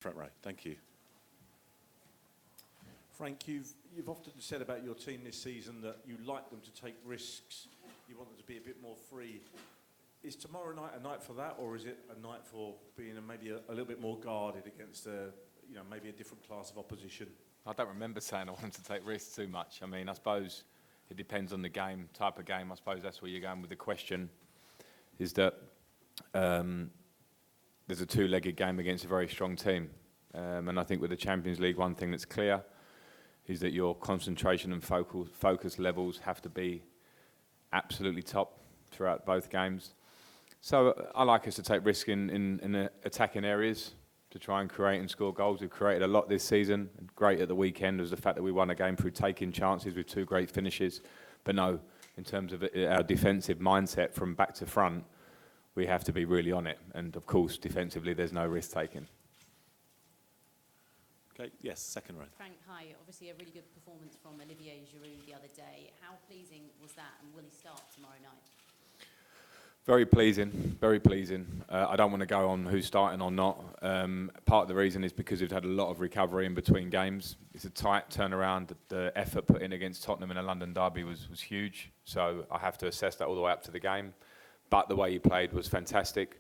Front row, thank you. Frank, you've often said about your team this season that you like them to take risks, you want them to be a bit more free. Is tomorrow night a night for that, or is it a night for being maybe a little bit more guarded against maybe a different class of opposition? I don't remember saying I want them to take risks too much. I mean, I suppose it depends on the game, type of game. I suppose that's where you're going with the question, is that there's a two-legged game against a very strong team. And I think with the Champions League, one thing that's clear is that your concentration and focus levels have to be absolutely top throughout both games. So I like us to take risk in attacking areas to try and create and score goals. We've created a lot this season. Great at the weekend was the fact that we won a game through taking chances with two great finishes. But no, in terms of our defensive mindset from back to front, we have to be really on it. And of course, defensively, there's no risk taking. Okay, yes, second row. Frank, hi. Obviously a really good performance from Olivier Giroud the other day. How pleasing was that, and will he start tomorrow night? Very pleasing, very pleasing. I don't want to go on who's starting or not. Part of the reason is because we've had a lot of recovery in between games. It's a tight turnaround. The effort put in against Tottenham in a London derby was huge. So I have to assess that all the way up to the game. But the way he played was fantastic.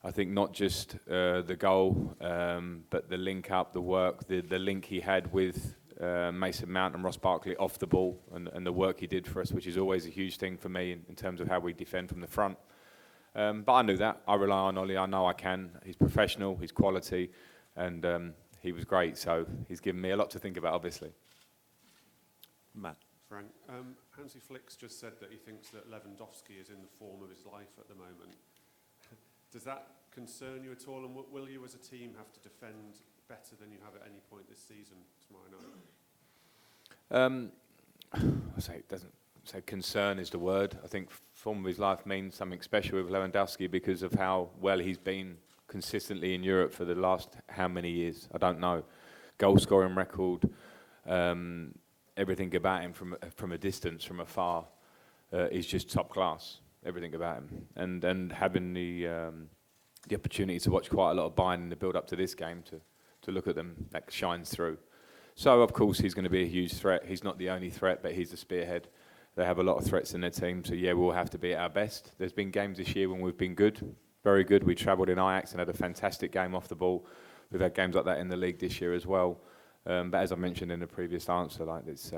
I think not just the goal, but the link up, the work, the link he had with Mason Mount and Ross Barkley off the ball, and the work he did for us, which is always a huge thing for me in terms of how we defend from the front. But I knew that. I rely on Ollie. I know I can. He's professional, he's quality, and he was great. So he's given me a lot to think about, obviously. Matt. Frank, Hansi Flick's just said that he thinks that Lewandowski is in the form of his life at the moment. Does that concern you at all? And will you as a team have to defend better than you have at any point this season tomorrow night? I say it doesn't say concern is the word. I think form of his life means something special with Lewandowski because of how well he's been consistently in Europe for the last how many years? I don't know. Goal scoring record, everything about him from a distance, from afar, is just top class. Everything about him, and having the opportunity to watch quite a lot of Bayern in the build up to this game, to look at them, that shines through. So of course he's going to be a huge threat. He's not the only threat, but he's the spearhead. They have a lot of threats in their team, so yeah, we'll have to be at our best. There's been games this year when we've been good, very good. We travelled in Ajax and had a fantastic game off the ball. We've had games like that in the league this year as well. But as I mentioned in the previous answer, like it's,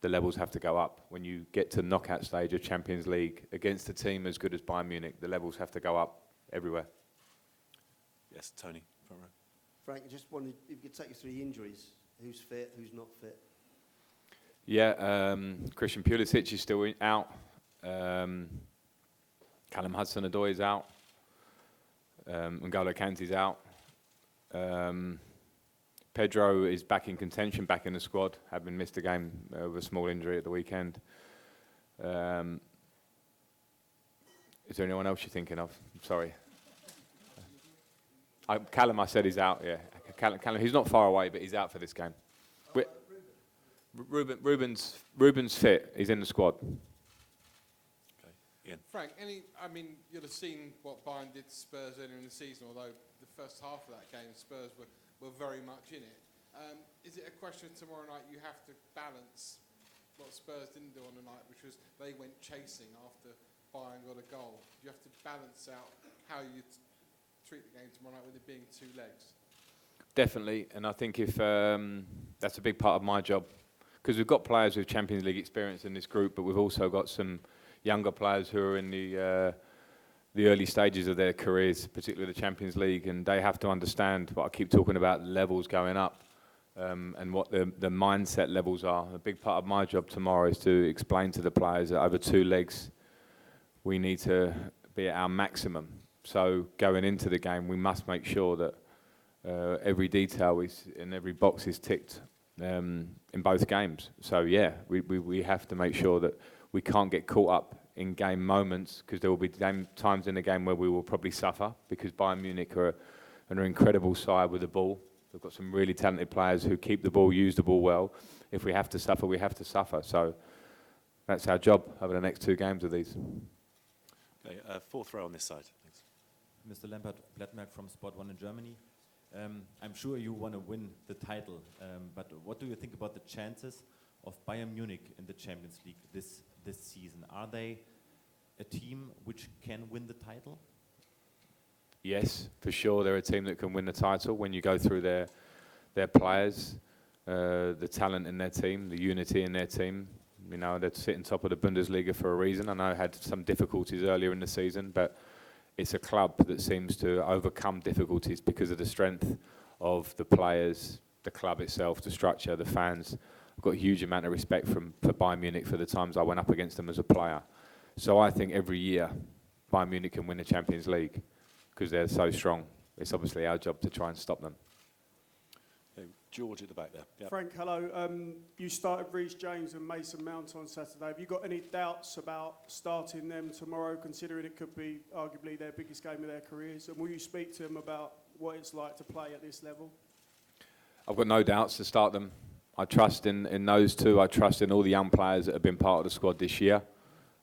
the levels have to go up. When you get to knockout stage of Champions League against a team as good as Bayern Munich, the levels have to go up everywhere. Yes, Tony. Front row. Frank, I just wondered if you could take us through the injuries. Who's fit, who's not fit? Yeah, Christian Pulisic is still out. Callum Hudson-Odoi is out. N'Golo Kante's out. Pedro is back in contention, back in the squad, having missed a game with a small injury at the weekend. Is there anyone else you're thinking of? I'm sorry. Callum, I said he's out, yeah. Callum, he's not far away, but he's out for this game. Ruben's fit, he's in the squad. Okay, Ian. Frank, you'll have seen what Bayern did to Spurs earlier in the season, although the first half of that game, Spurs were very much in it. Is it a question tomorrow night you have to balance what Spurs didn't do on the night, which was they went chasing after Bayern got a goal? You have to balance out how you treat the game tomorrow night with it being two legs. Definitely, and I think if that's a big part of my job, because we've got players with Champions League experience in this group, but we've also got some younger players who are in the early stages of their careers, particularly the Champions League, and they have to understand what I keep talking about, levels going up, and what the mindset levels are. A big part of my job tomorrow is to explain to the players that over two legs, we need to be at our maximum. So going into the game, we must make sure that every detail is and every box is ticked in both games. So yeah, we have to make sure that we can't get caught up in game moments, because there will be times in the game where we will probably suffer, because Bayern Munich are an incredible side with the ball. We've got some really talented players who keep the ball, use the ball well. If we have to suffer, we have to suffer. So that's our job over the next two games of these. Okay, fourth row on this side. Thanks. Mr. Lampard, Blattmerk from Sport 1 in Germany. I'm sure you want to win the title, but what do you think about the chances of Bayern Munich in the Champions League this season? Are they a team which can win the title? Yes, for sure, they're a team that can win the title. When you go through their players, the talent in their team, the unity in their team, you know, they're sitting top of the Bundesliga for a reason. I know I had some difficulties earlier in the season, but it's a club that seems to overcome difficulties because of the strength of the players, the club itself, the structure, the fans. I've got a huge amount of respect for Bayern Munich for the times I went up against them as a player. So I think every year Bayern Munich can win the Champions League because they're so strong. It's obviously our job to try and stop them. George at the back there. Yep. Frank, hello. You started Reece James and Mason Mount on Saturday. Have you got any doubts about starting them tomorrow, considering it could be arguably their biggest game of their careers? And will you speak to them about what it's like to play at this level? I've got no doubts to start them. I trust in those two. I trust in all the young players that have been part of the squad this year.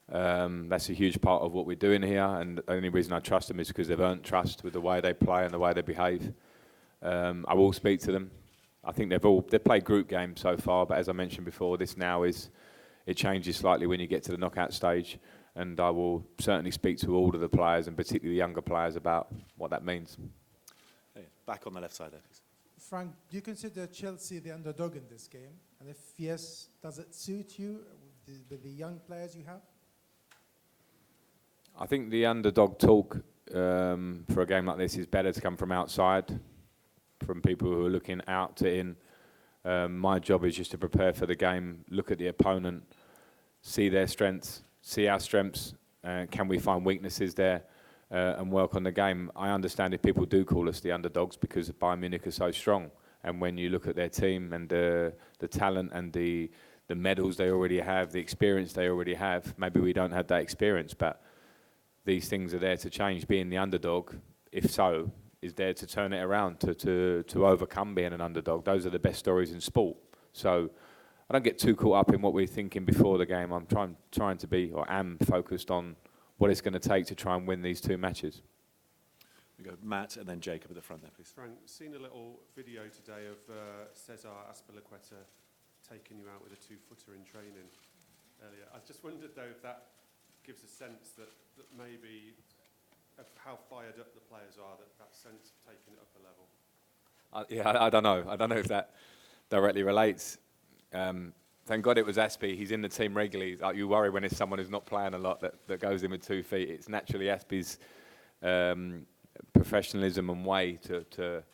That's a huge part of what we're doing here, and the only reason I trust them is because they've earned trust with the way they play and the way they behave. I will speak to them. I think they've played group games so far, but as I mentioned before, it changes slightly when you get to the knockout stage, and I will certainly speak to all of the players, and particularly the younger players, about what that means. Hey, back on the left side there, please. Frank, do you consider Chelsea the underdog in this game? And if yes, does it suit you with the young players you have? I think the underdog talk for a game like this is better to come from outside, from people who are looking out to in. My job is just to prepare for the game, look at the opponent, see their strengths, see our strengths, can we find weaknesses there, and work on the game. I understand if people do call us the underdogs because Bayern Munich are so strong, and when you look at their team and the talent and the medals they already have, the experience they already have, maybe we don't have that experience, but these things are there to change. Being the underdog, if so, is there to turn it around, to overcome being an underdog. Those are the best stories in sport. So I don't get too caught up in what we're thinking before the game. I'm trying to be, or am focused on what it's going to take to try and win these two matches. We go Matt and then Jacob at the front there, please. Frank, seen a little video today of Cesar Azpilicueta taking you out with a two-footer in training earlier. I just wondered, though, if that gives a sense that maybe of how fired up the players are, that sense of taking it up a level. I don't know. I don't know if that directly relates. Thank God it was Aspie. He's in the team regularly. Like, you worry when it's someone who's not playing a lot that goes in with 2 feet. It's naturally Aspie's professionalism and way to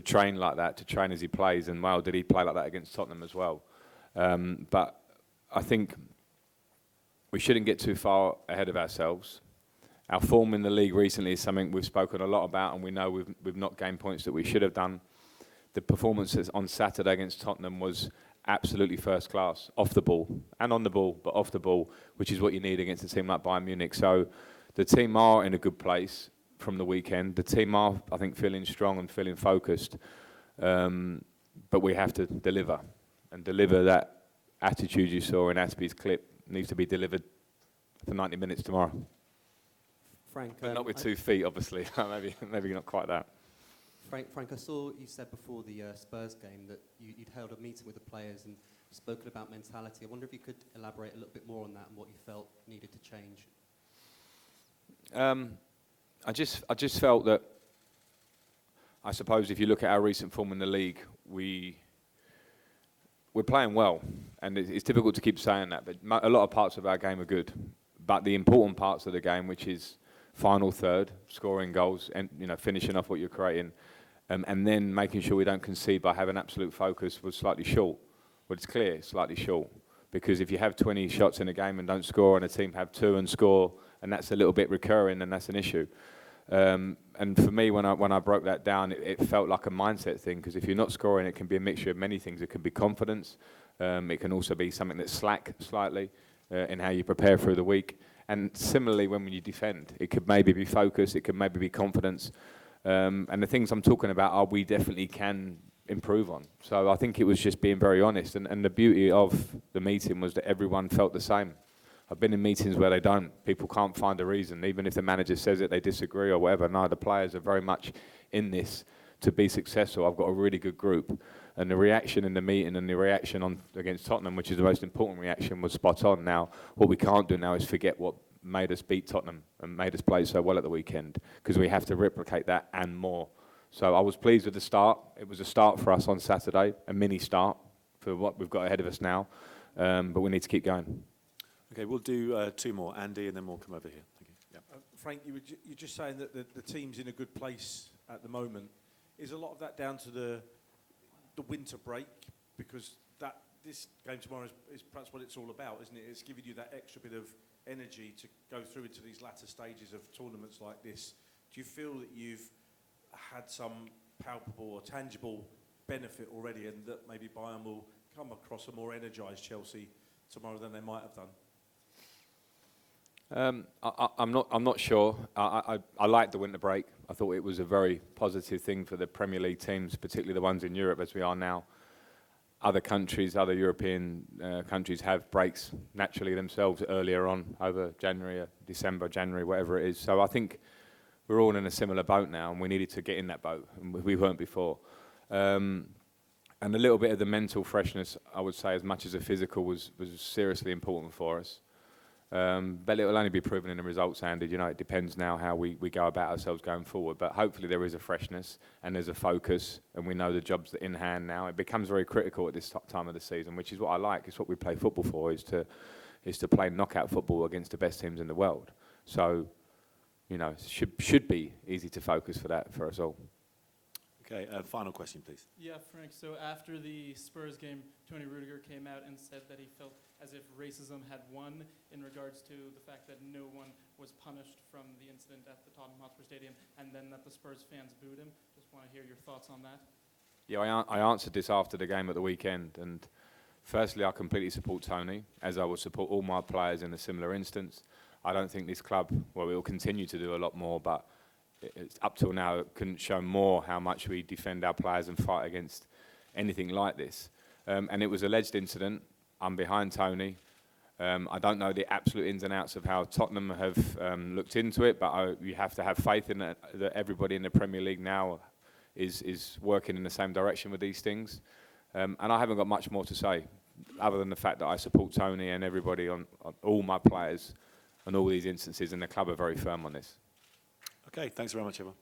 train like that, to train as he plays. And wow, did he play like that against Tottenham as well? But I think we shouldn't get too far ahead of ourselves. Our form in the league recently is something we've spoken a lot about, and we know we've not gained points that we should have done. The performances on Saturday against Tottenham was absolutely first class, off the ball and on the ball, but off the ball, which is what you need against a team like Bayern Munich. So the team are in a good place from the weekend. The team are, I think, feeling strong and feeling focused, but we have to deliver, and deliver that attitude you saw in Aspie's clip needs to be delivered for 90 minutes tomorrow. Frank, But not with 2 feet, obviously. maybe not quite that. Frank, I saw you said before the Spurs game that you'd held a meeting with the players and spoken about mentality. I wonder if you could elaborate a little bit more on that and what you felt needed to change. I just felt that, I suppose if you look at our recent form in the league, we're playing well, and it's difficult to keep saying that, but a lot of parts of our game are good. But the important parts of the game, which is final third, scoring goals, and finishing off what you're creating, and then making sure we don't concede by having absolute focus, was slightly short. But it's clear, it's slightly short, because if you have 20 shots in a game and don't score, and a team have 2 and score, and that's a little bit recurring, then that's an issue. And for me, when I broke that down, it felt like a mindset thing, because if you're not scoring, it can be a mixture of many things. It can be confidence. It can also be something that's slack slightly in how you prepare through the week. And similarly, when you defend, it could maybe be focus, it could maybe be confidence. And the things I'm talking about we definitely can improve on. So I think it was just being very honest. And the beauty of the meeting was that everyone felt the same. I've been in meetings where they don't. People can't find a reason. Even if the manager says it, they disagree or whatever. No, the players are very much in this to be successful, I've got a really good group. And the reaction in the meeting and the reaction on against Tottenham, which is the most important reaction, was spot on. Now, what we can't do now is forget what made us beat Tottenham and made us play so well at the weekend, because we have to replicate that and more. So I was pleased with the start. It was a start for us on Saturday, a mini start for what we've got ahead of us now, but we need to keep going. Okay, we'll do two more. Andy, and then we'll come over here. Thank you. Yeah. Frank, you're just saying that the team's in a good place at the moment. Is a lot of that down to the winter break? Because this game tomorrow is perhaps what it's all about, isn't it? It's giving you that extra bit of energy to go through into these latter stages of tournaments like this. Do you feel that you've had some palpable or tangible benefit already, and that maybe Bayern will come across a more energised Chelsea tomorrow than they might have done? I'm not sure. I liked the winter break. I thought it was a very positive thing for the Premier League teams, particularly the ones in Europe as we are now. Other countries, other European countries have breaks naturally themselves earlier on, over January, December, January, whatever it is. So I think we're all in a similar boat now, and we needed to get in that boat, and we weren't before. And a little bit of the mental freshness, I would say, as much as the physical, was seriously important for us. But it will only be proven in the results, Andy. You know, it depends now how we go about ourselves going forward. But hopefully there is a freshness and there's a focus, and we know the job's in hand now. It becomes very critical at this time of the season, which is what I like. It's what we play football for, is to play knockout football against the best teams in the world. So, you know, it should be easy to focus for that for us all. Okay, final question, please. Yeah, Frank, so after the Spurs game, Tony Rudiger came out and said that he felt as if racism had won in regards to the fact that no one was punished from the incident at the Tottenham Hotspur Stadium, and then that the Spurs fans booed him. Just want to hear your thoughts on that. Yeah, I answered this after the game at the weekend, and firstly, I completely support Tony, as I would support all my players in a similar instance. I don't think this club, well, it will continue to do a lot more, but it's up till now, it couldn't show more how much we defend our players and fight against anything like this. And it was an alleged incident. I'm behind Tony. I don't know the absolute ins and outs of how Tottenham have looked into it, but you have to have faith in that everybody in the Premier League now is working in the same direction with these things. And I haven't got much more to say, other than the fact that I support Tony and everybody on all my players on all these instances, and the club are very firm on this. Okay, thanks very much, everyone.